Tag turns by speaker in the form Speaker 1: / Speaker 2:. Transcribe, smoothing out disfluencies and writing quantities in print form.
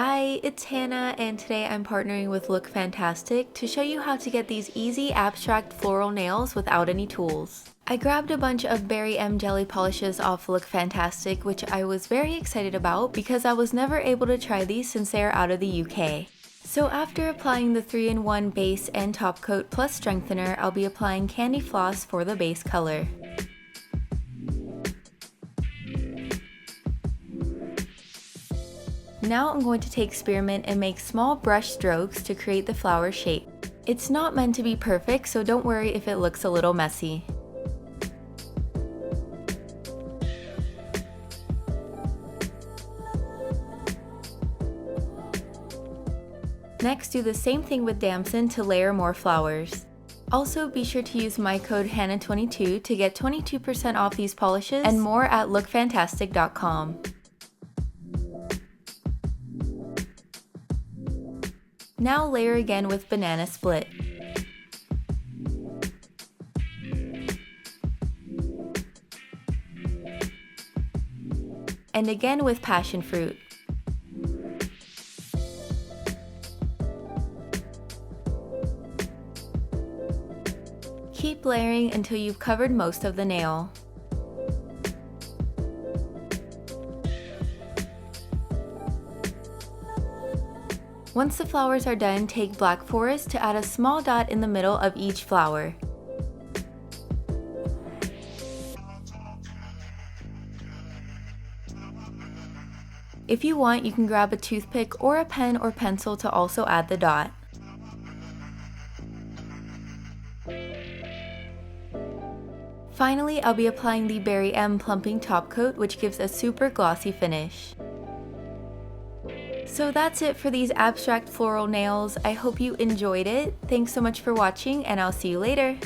Speaker 1: Hi, it's Hannah, and today I'm partnering with Look Fantastic to show you how to get these easy abstract floral nails without any tools. I grabbed a bunch of Berry M jelly polishes off Look Fantastic, which I was very excited about because I was never able to try these since they are out of the UK. So after applying the 3-in-1 base and top coat plus strengthener, I'll be applying Candy Floss for the base color. Now I'm going to take spearmint and make small brush strokes to create the flower shape. It's not meant to be perfect, so don't worry if it looks a little messy. Next, do the same thing with damson to layer more flowers. Also, be sure to use my code HANNAH22 to get 22% off these polishes and more at lookfantastic.com. Now layer again with banana split. And again with passion fruit. Keep layering until you've covered most of the nail. Once the flowers are done, take Black Forest to add a small dot in the middle of each flower. If you want, you can grab a toothpick or a pen or pencil to also add the dot. Finally, I'll be applying the Berry M plumping top coat, which gives a super glossy finish. So that's it for these abstract floral nails. I hope you enjoyed it. Thanks so much for watching, and I'll see you later.